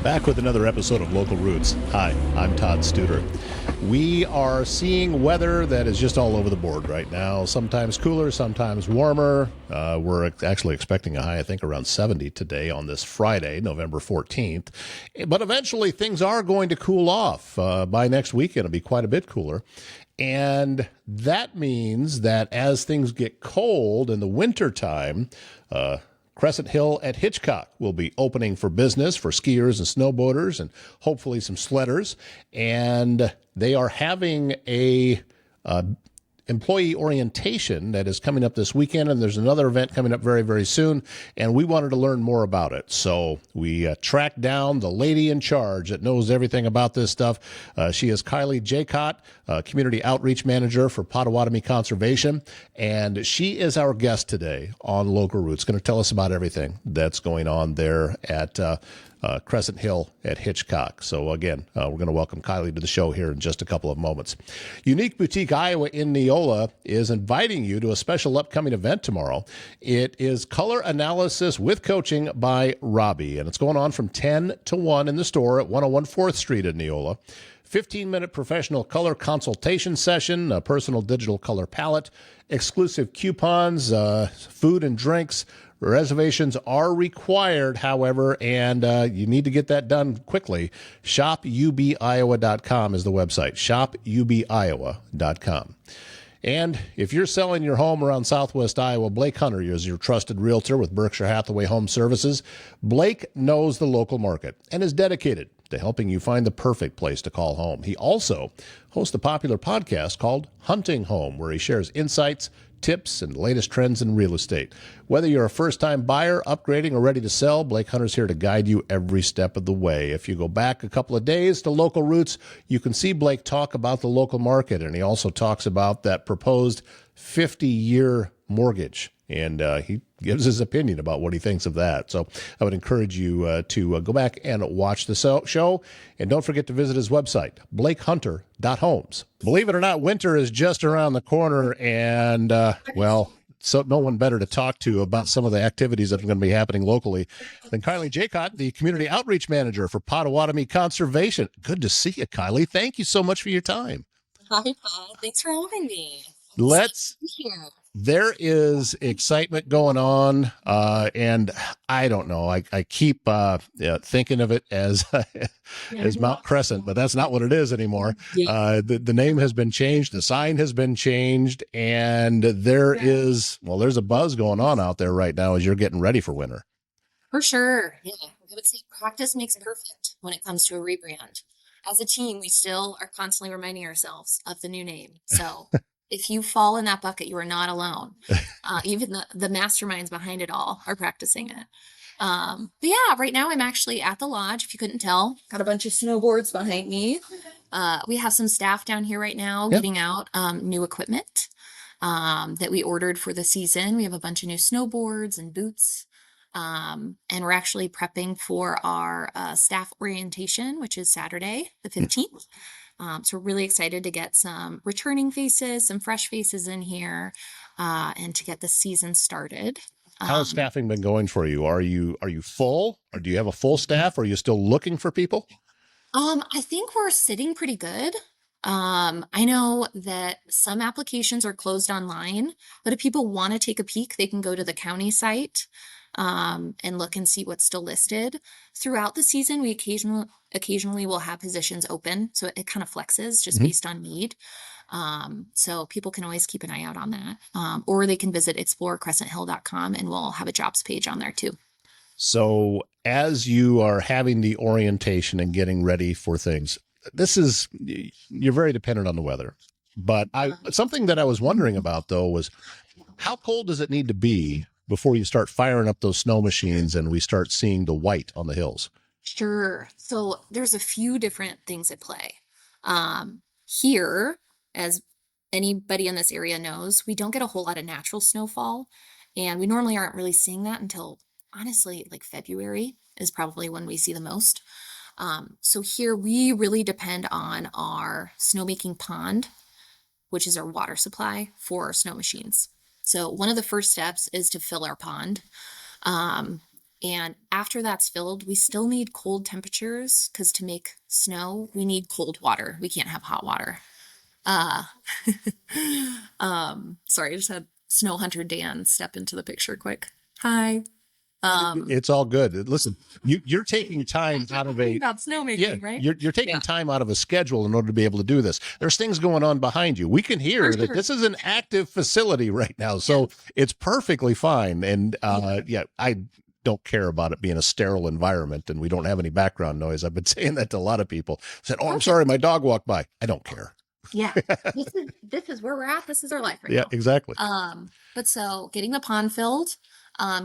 Back with another episode of Local Roots. Hi, I'm Todd Studer. We are seeing weather that is just all over the board right now. Sometimes cooler, sometimes warmer. We're actually expecting a high, I think, around 70 today on this Friday, November 14th. But eventually things are going to cool off. By next weekend, it'll be quite a bit cooler. And that means that as things get cold in the wintertime, Crescent Hill at Hitchcock will be opening for business for skiers and snowboarders and hopefully some sledders. And they are having a employee orientation that is coming up this weekend, and there's another event coming up very, very soon, and we wanted to learn more about it. So we tracked down the lady in charge that knows everything about this stuff. She is Kylie Jacott, Community Outreach Manager for Pottawattamie Conservation, and she is our guest today on Local Roots, going to tell us about everything that's going on there at Crescent Hill at Hitchcock. So again, we're going to welcome Kylie to the show here in just a couple of moments. Unique Boutique Iowa in Neola is inviting you to a special upcoming event tomorrow. It is color analysis with coaching by Robbie, and it's going on from 10 to 1 in the store at 101 4th Street in Neola. 15-minute professional color consultation session, a personal digital color palette, exclusive coupons, food and drinks. Reservations are required, however, and you need to get that done quickly. ShopUBIowa.com is the website, ShopUBIowa.com. And if you're selling your home around Southwest Iowa, Blake Hunter is your trusted realtor with Berkshire Hathaway Home Services. Blake knows the local market and is dedicated to helping you find the perfect place to call home. He also hosts a popular podcast called Hunting Home, where he shares insights, tips, and latest trends in real estate. Whether you're a first-time buyer, upgrading, or ready to sell, Blake Hunter's here to guide you every step of the way. If you go back a couple of days to Local Roots, you can see Blake talk about the local market, and he also talks about that proposed 50-year mortgage, and he gives his opinion about what he thinks of that. So I would encourage you to go back and watch the show, and don't forget to visit his website, blakehunter.homes. Believe it or not, winter is just around the corner, and so no one better to talk to about some of the activities that are going to be happening locally than Kylie Jacott, the Community Outreach Manager for Pottawattamie Conservation. Good to see you, Kylie. Thank you so much for your time. Hi, Paul. Thanks for having me. There is excitement going on, and I don't know. I keep thinking of it as Mount Crescent, but that's not what it is anymore. Yeah. The name has been changed, the sign has been changed, and there's a buzz going on out there right now as you're getting ready for winter. For sure. Yeah, I would say practice makes perfect when it comes to a rebrand. As a team, we still are constantly reminding ourselves of the new name. So if you fall in that bucket, you are not alone. Even the masterminds behind it all are practicing it. But yeah, right now I'm actually at the lodge. If you couldn't tell, got a bunch of snowboards behind me. We have some staff down here right now getting out new equipment that we ordered for the season. We have a bunch of new snowboards and boots. And we're actually prepping for our staff orientation, which is Saturday, the 15th. So we're really excited to get some returning faces, some fresh faces in here, and to get the season started. How has staffing been going for you? Are you full, or do you have a full staff? Or are you still looking for people? I think we're sitting pretty good. I know that some applications are closed online, but if people want to take a peek, they can go to the county site and look and see what's still listed. Throughout the season, we occasionally will have positions open, so it kind of flexes just based on need. So people can always keep an eye out on that, or they can visit explorecrescenthill.com, and we'll have a jobs page on there too. So as you are having the orientation and getting ready for things, you're very dependent on the weather. But something that I was wondering about, though, was how cold does it need to be before you start firing up those snow machines and we start seeing the white on the hills? Sure. So there's a few different things at play. Here, as anybody in this area knows, we don't get a whole lot of natural snowfall, and we normally aren't really seeing that until, honestly, like February is probably when we see the most. So here we really depend on our snowmaking pond, which is our water supply for our snow machines. So one of the first steps is to fill our pond. And after that's filled, we still need cold temperatures because to make snow, we need cold water. We can't have hot water. Uh, sorry, I just had Snow Hunter Dan step into the picture quick. Hi. It's all good. Listen, you're taking time out of about snowmaking, right? You're taking time out of a schedule in order to be able to do this. There's things going on behind you. We can hear that this is an active facility right now, so it's perfectly fine. And I don't care about it being a sterile environment, and we don't have any background noise. I've been saying that to a lot of people. Said, "Oh, I'm sorry, my dog walked by." I don't care. Yeah, this is where we're at. This is our life right now. Yeah, exactly. But so getting the pond filled,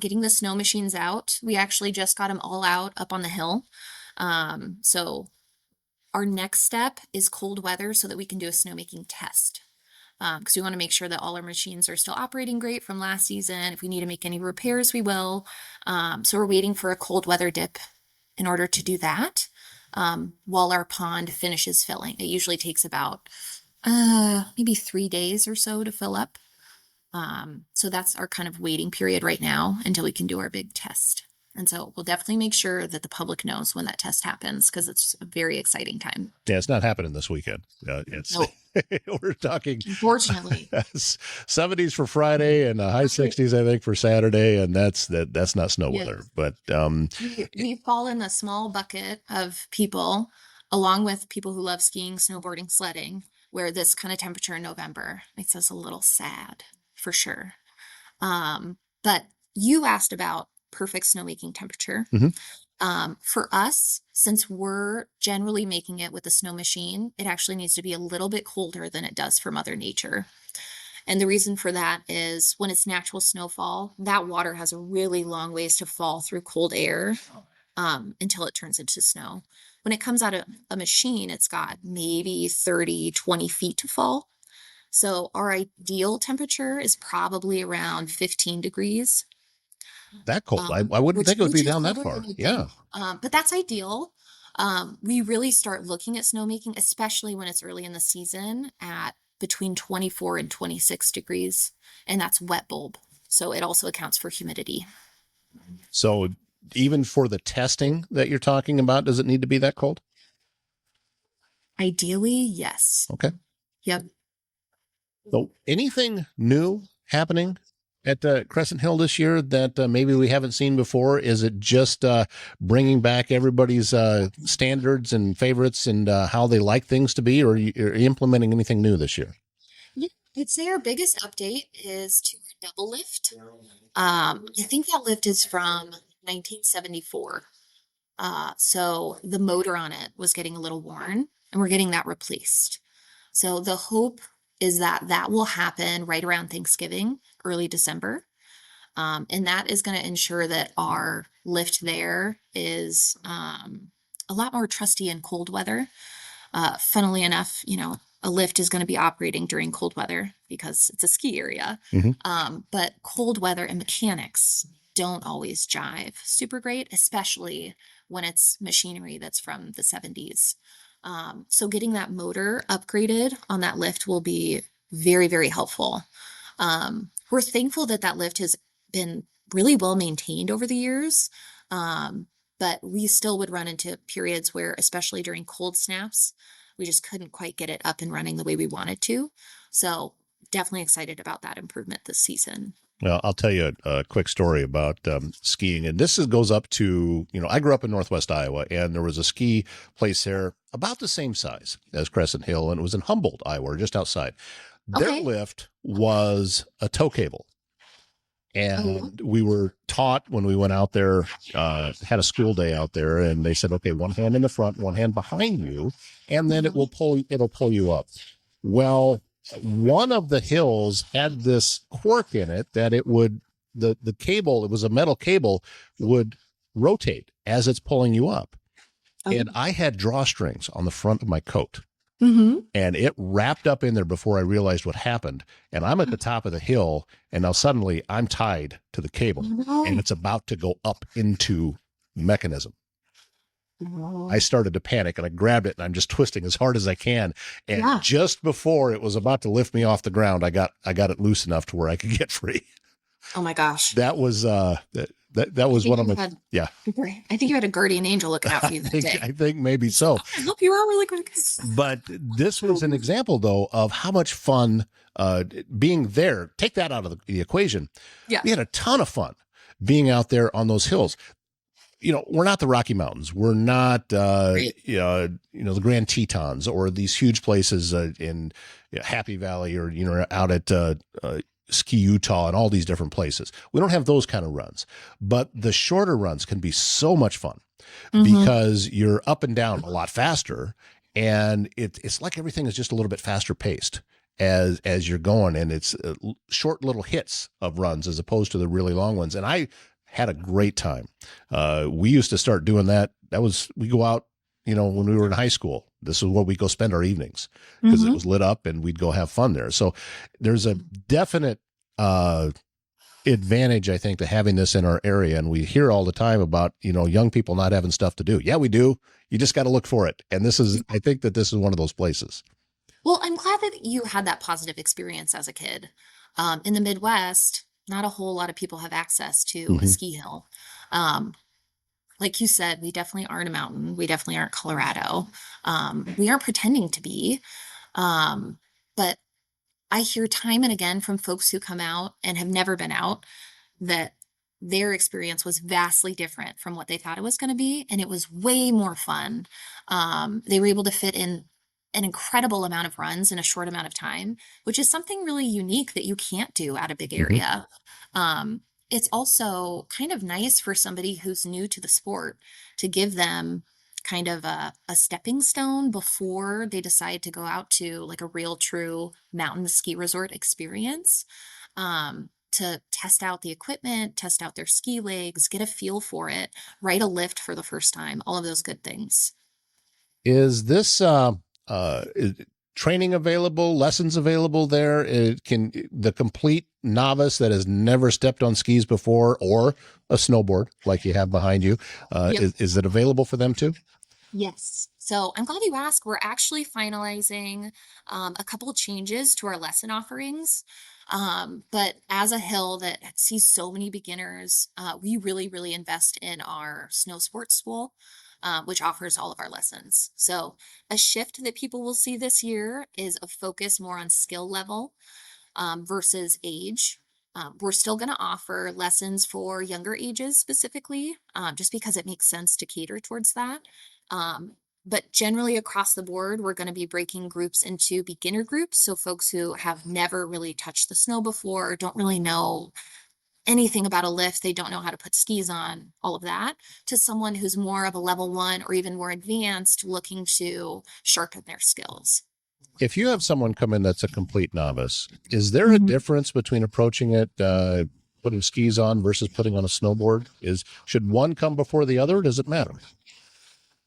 getting the snow machines out. We actually just got them all out up on the hill. So our next step is cold weather so that we can do a snowmaking test. Because we want to make sure that all our machines are still operating great from last season. If we need to make any repairs, we will. So we're waiting for a cold weather dip in order to do that. While our pond finishes filling. It usually takes about maybe 3 days or so to fill up. So that's our kind of waiting period right now until we can do our big test. And so we'll definitely make sure that the public knows when that test happens because it's a very exciting time. Yeah, it's not happening this weekend. We're talking, unfortunately, 70s for Friday and high 60s, I think, for Saturday, and that's not snow weather. But we fall in the small bucket of people, along with people who love skiing, snowboarding, sledding, where this kind of temperature in November makes us a little sad, for sure. But you asked about perfect snowmaking temperature. For us, since we're generally making it with a snow machine, it actually needs to be a little bit colder than it does for Mother Nature. And the reason for that is when it's natural snowfall, that water has a really long ways to fall through cold air until it turns into snow. When it comes out of a machine, it's got maybe 30, 20 feet to fall. So our ideal temperature is probably around 15 degrees. That cold. I wouldn't think it would be down that far. Yeah. But that's ideal. We really start looking at snowmaking, especially when it's early in the season, at between 24 and 26 degrees. And that's wet bulb. So it also accounts for humidity. So even for the testing that you're talking about, does it need to be that cold? Ideally, yes. Okay. Yep. So anything new happening at Crescent Hill this year that maybe we haven't seen before? Is it just bringing back everybody's standards and favorites and how they like things to be, or are you implementing anything new this year? Yeah, I'd say our biggest update is to our double lift. I think that lift is from 1974. So the motor on it was getting a little worn, and we're getting that replaced. So the hope is that that will happen right around Thanksgiving, early December. And that is going to ensure that our lift there is a lot more trusty in cold weather. Funnily enough, a lift is going to be operating during cold weather because it's a ski area. But cold weather and mechanics don't always jive super great, especially when it's machinery that's from the 70s. So getting that motor upgraded on that lift will be very, very helpful. We're thankful that that lift has been really well maintained over the years. But we still would run into periods where, especially during cold snaps, we just couldn't quite get it up and running the way we wanted to. So definitely excited about that improvement this season. Well, I'll tell you a quick story about skiing. And this goes up to, I grew up in Northwest Iowa, and there was a ski place there about the same size as Crescent Hill, and it was in Humboldt, Iowa, just outside. Their lift was a tow cable. And we were taught when we went out there, had a school day out there, and they said, okay, one hand in the front, one hand behind you, and then it'll pull you up. Well, one of the hills had this quirk in it that it would, the cable, it was a metal cable, would rotate as it's pulling you up. And I had drawstrings on the front of my coat. And it wrapped up in there before I realized what happened. And I'm at the top of the hill, and now suddenly I'm tied to the cable, and it's about to go up into the mechanism. I started to panic, and I grabbed it, and I'm just twisting as hard as I can. And just before it was about to lift me off the ground, I got it loose enough to where I could get free. Oh my gosh. That was That I was think one of you my, had, yeah, I think you had a guardian angel looking out for you that day. I think maybe He's like, so. "Oh, I help you out really quick." But this was an example, though, of how much fun being there. Take that out of the equation. Yeah. We had a ton of fun being out there on those hills. We're not the Rocky Mountains. We're not, Right. the Grand Tetons or these huge places in Happy Valley or, out at Ski Utah and all these different places. We don't have those kind of runs, but the shorter runs can be so much fun Mm-hmm. because you're up and down a lot faster, and it's like everything is just a little bit faster paced as you're going, and it's short little hits of runs as opposed to the really long ones. And I had a great time. We used to start doing that. We go out, when we were in high school. This is where we go spend our evenings because it Mm-hmm. was lit up and we'd go have fun there. So there's a definite advantage, I think, to having this in our area. And we hear all the time about, young people not having stuff to do. Yeah, we do. You just got to look for it. And I think that this is one of those places. Well, I'm glad that you had that positive experience as a kid. In the Midwest, not a whole lot of people have access to a Mm-hmm. ski hill. Um, like you said, we definitely aren't a mountain. We definitely aren't Colorado. We aren't pretending to be. Um, but I hear time and again from folks who come out and have never been out that their experience was vastly different from what they thought it was going to be, and it was way more fun. They were able to fit in an incredible amount of runs in a short amount of time, which is something really unique that you can't do at a big Mm-hmm. area. Um, it's also kind of nice for somebody who's new to the sport to give them kind of a stepping stone before they decide to go out to like a real true mountain ski resort experience. To test out the equipment, test out their ski legs, get a feel for it, ride a lift for the first time, all of those good things. Is this is training available, lessons available there? Can the complete novice that has never stepped on skis before or a snowboard like you have behind you, Yep. is it available for them too? Yes. So I'm glad you asked. We're actually finalizing a couple of changes to our lesson offerings. But as a hill that sees so many beginners, we really, really invest in our snow sports school, which offers all of our lessons. So a shift that people will see this year is a focus more on skill level versus age. We're still going to offer lessons for younger ages specifically, just because it makes sense to cater towards that. Um, but generally across the board, we're going to be breaking groups into beginner groups. So folks who have never really touched the snow before, don't really know anything about a lift, they don't know how to put skis on, all of that, to someone who's more of a level one or even more advanced looking to sharpen their skills. If you have someone come in that's a complete novice, is there a Mhm. difference between approaching it, putting skis on versus putting on a snowboard? Should one come before the other? Or does it matter?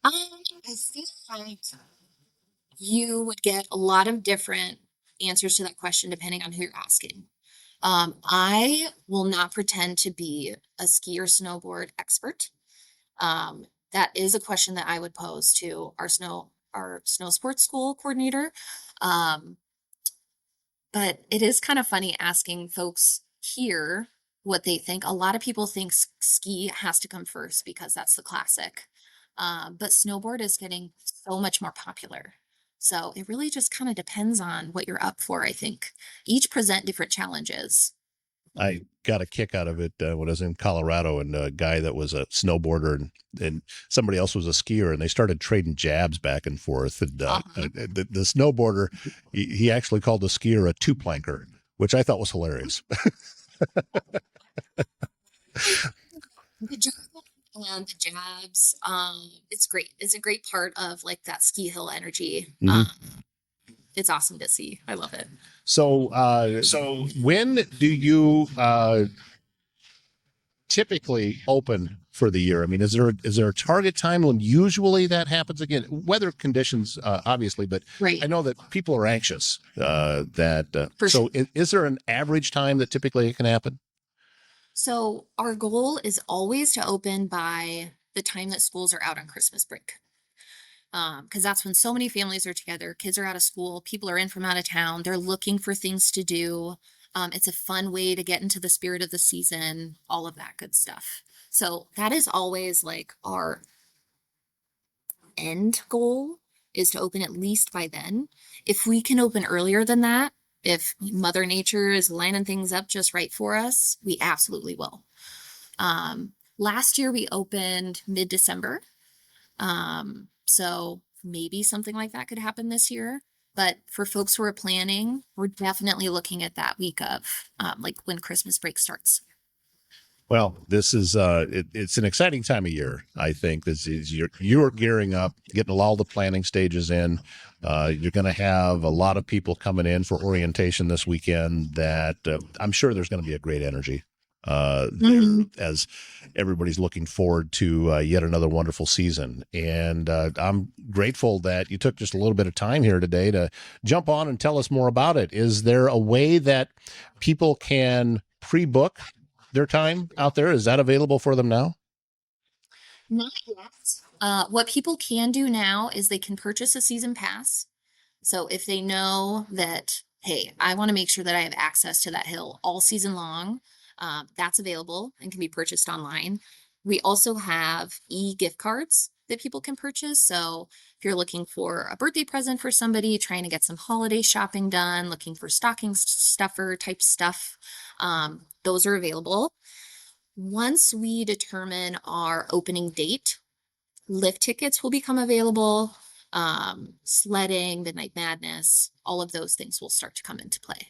I feel like you would get a lot of different answers to that question depending on who you're asking. I will not pretend to be a ski or snowboard expert. That is a question that I would pose to our snow sports school coordinator. Um, but it is kind of funny asking folks here what they think. A lot of people think ski has to come first because that's the classic. But snowboard is getting so much more popular. So it really just kind of depends on what you're up for, I think. Each present different challenges. I got a kick out of it when I was in Colorado, and a guy that was a snowboarder and somebody else was a skier, and they started trading jabs back and forth. And Uh-huh. the snowboarder, he actually called the skier a two planker, which I thought was hilarious. The jab and the jabs, it's great. It's a great part of like that ski hill energy. Mhm. It's awesome to see. I love it. So when do you typically open for the year? I mean, is there a target time when usually that happens? Again, weather conditions, obviously, but I Right. know that people are anxious. For sure. So is there an average time that typically it can happen? So our goal is always to open by the time that schools are out on Christmas break. Because that's when so many families are together, kids are out of school, people are in from out of town, they're looking for things to do. It's a fun way to get into the spirit of the season, all of that good stuff. So that is always like our end goal, is to open at least by then. If we can open earlier than that, if Mother Nature is lining things up just right for us, we absolutely will. Last year we opened mid-December. So maybe something like that could happen this year. But for folks who are planning, we're definitely looking at that week of like when Christmas break starts. Well, this is it's an exciting time of year. I think this is you're gearing up, getting all the planning stages in. You're going to have a lot of people coming in for orientation this weekend. That I'm sure there's going to be a great energy there as everybody's looking forward to yet another wonderful season. And I'm grateful that you took just a little bit of time here today to jump on and tell us more about it. Is there a way that people can pre-book their time out there? Is that available for them now? Not yet. What people can do now is they can purchase a season pass. So if they know that, hey, I want to make sure that I have access to that hill all season long, that's available and can be purchased online. We also have e-gift cards that people can purchase. So if you're looking for a birthday present for somebody, trying to get some holiday shopping done, looking for stocking stuffer type stuff, those are available. Once we determine our opening date, lift tickets will become available. Sledding, Midnight Madness, all of those things will start to come into play,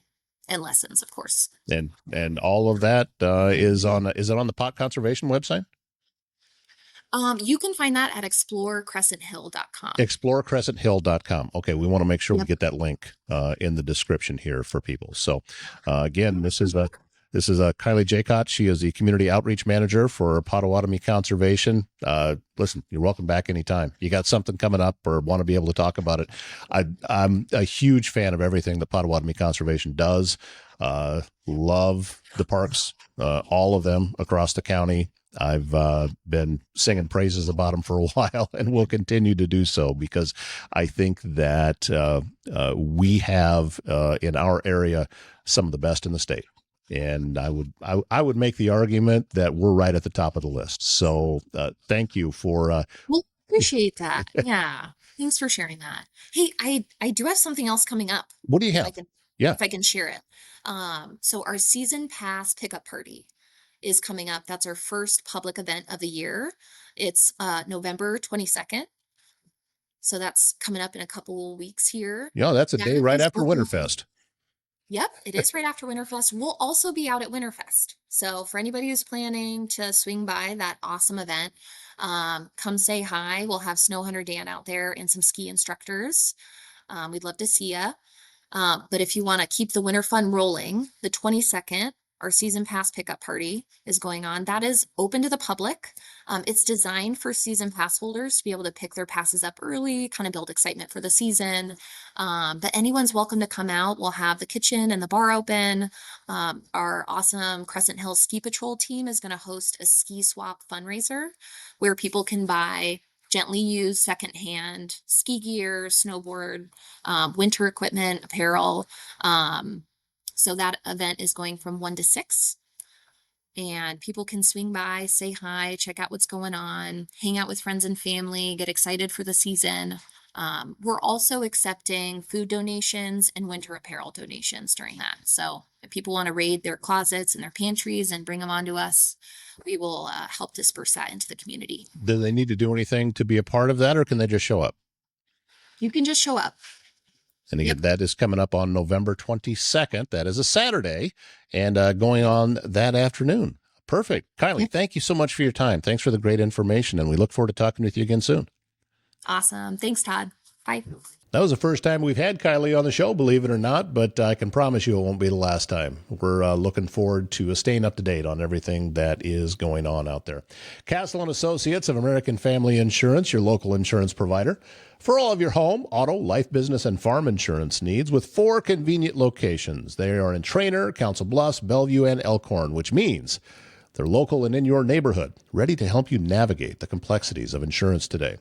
and lessons, of course. And all of that is it on the Pot Conservation website? You can find that at explorecrescenthill.com. Explorecrescenthill.com. Okay, we want to make sure we get that link in the description here for people. So again, this is Kylie Jacott. She is the Community Outreach Manager for Pottawattamie Conservation. Listen, you're welcome back anytime. You got something coming up or want to be able to talk about it. I'm a huge fan of everything that Pottawattamie Conservation does. Love the parks, all of them across the county. I've been singing praises about them for a while and will continue to do so because I think that we have in our area some of the best in the state. And I would make the argument that we're right at the top of the list. So thank you for. Well, appreciate that. Yeah. Thanks for sharing that. Hey, I do have something else coming up. What do you have? If I can share it. So our season pass pickup party is coming up. That's our first public event of the year. It's November 22nd. So that's coming up in a couple weeks here. Yeah, that's a day right after Winterfest. Yep, it is right after Winterfest. We'll also be out at Winterfest. So for anybody who's planning to swing by that awesome event, come say hi. We'll have Snow Hunter Dan out there and some ski instructors. We'd love to see you. But if you want to keep the winter fun rolling, the 22nd, our season pass pickup party is going on. That is open to the public. It's designed for season pass holders to be able to pick their passes up early, kind of build excitement for the season. But anyone's welcome to come out. We'll have the kitchen and the bar open. Our awesome Crescent Hill Ski Patrol team is going to host a ski swap fundraiser where people can buy gently used secondhand ski gear, snowboard, winter equipment, apparel. So that event is going from 1 to 6, and people can swing by, say hi, check out what's going on, hang out with friends and family, get excited for the season. We're also accepting food donations and winter apparel donations during that. So if people want to raid their closets and their pantries and bring them onto us, we will help disperse that into the community. Do they need to do anything to be a part of that, or can they just show up? You can just show up. And again, that is coming up on November 22nd. That is a Saturday, and going on that afternoon. Perfect. Kylie, thank you so much for your time. Thanks for the great information, and we look forward to talking with you again soon. Awesome. Thanks, Todd. Bye. That was the first time we've had Kylie on the show, believe it or not, but I can promise you it won't be the last time. We're looking forward to staying up to date on everything that is going on out there. Castle & Associates of American Family Insurance, your local insurance provider, for all of your home, auto, life, business, and farm insurance needs with 4 convenient locations. They are in Trainer, Council Bluffs, Bellevue, and Elkhorn, which means They're local and in your neighborhood, ready to help you navigate the complexities of insurance today.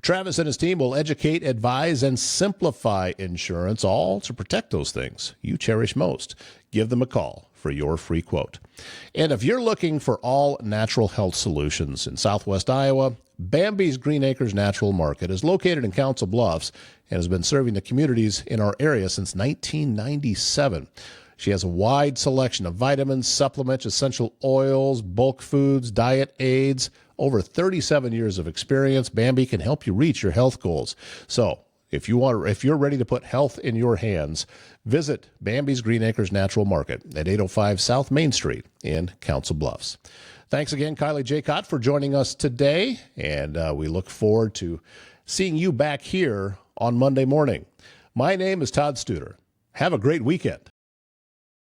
Travis and his team will educate, advise, and simplify insurance, all to protect those things you cherish most. Give them a call for your free quote. And if you're looking for all natural health solutions in Southwest Iowa, Bambi's Green Acres Natural Market is located in Council Bluffs and has been serving the communities in our area since 1997. She has a wide selection of vitamins, supplements, essential oils, bulk foods, diet aids. Over 37 years of experience, Bambi can help you reach your health goals. So, if you're ready to put health in your hands, visit Bambi's Green Acres Natural Market at 805 South Main Street in Council Bluffs. Thanks again, Kylie Jacott, for joining us today, and we look forward to seeing you back here on Monday morning. My name is Todd Studer. Have a great weekend.